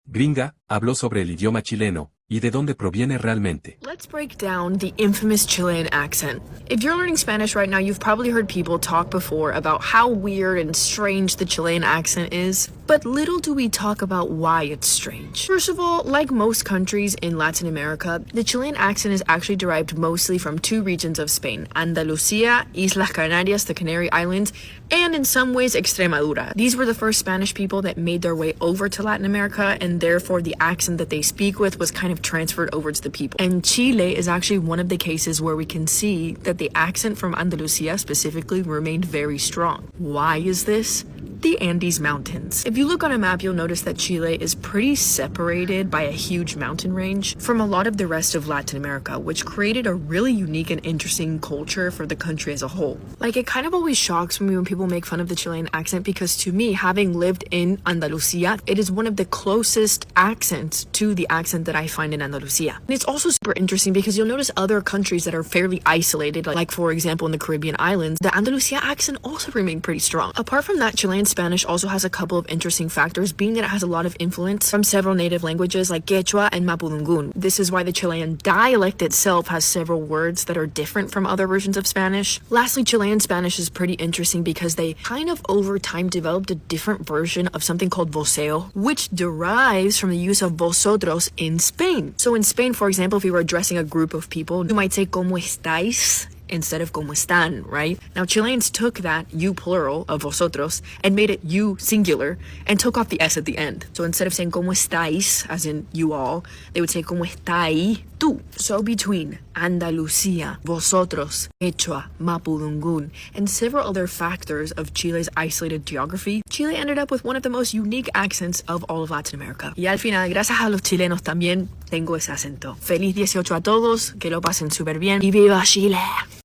Gringa, habló sobre el idioma chileno, y de dónde proviene realmente. Let's break down the infamous Chilean accent. If you're learning Spanish right now, you've probably heard people talk before about how weird and strange the Chilean accent is, but little do we talk about why it's strange. First of all, like most countries in Latin America, the Chilean accent is actually derived mostly from two regions of Spain, Andalusia, Islas Canarias, the Canary Islands, and in some ways Extremadura. These were the first Spanish people that made their way over to Latin America, and therefore the accent that they speak with was kind of transferred over to the people. And Chile is actually one of the cases where we can see that the accent from Andalusia specifically remained very strong. Why is this? The Andes Mountains. If you look on a map, you'll notice that Chile is pretty separated by a huge mountain range from a lot of the rest of Latin America, which created a really unique and interesting culture for the country as a whole. Like, it kind of always shocks me when people make fun of the Chilean accent, because to me, having lived in Andalusia, it is one of the closest accents to the accent that I find in Andalusia. And it's also super interesting because you'll notice other countries that are fairly isolated, like for example in the Caribbean islands, the Andalusia accent also remained pretty strong. Apart from that, Chilean Spanish also has a couple of interesting factors, being that it has a lot of influence from several native languages like Quechua and Mapudungun. This is why the Chilean dialect itself has several words that are different from other versions of Spanish. Lastly, Chilean Spanish is pretty interesting because they kind of over time developed a different version of something called voceo, which derives from the use of vosotros in Spain. So in Spain, for example, if you were addressing a group of people, you might say ¿Cómo estáis?" instead of como están, right? Now, Chileans took that you plural of vosotros and made it you singular and took off the S at the end. So instead of saying como estáis, as in you all, they would say como estáis tú. So between Andalusia, vosotros, Quechua, Mapudungun, and several other factors of Chile's isolated geography, Chile ended up with one of the most unique accents of all of Latin America. Y al final, gracias a los chilenos también tengo ese acento. Feliz 18 a todos, que lo pasen súper bien y ¡viva Chile!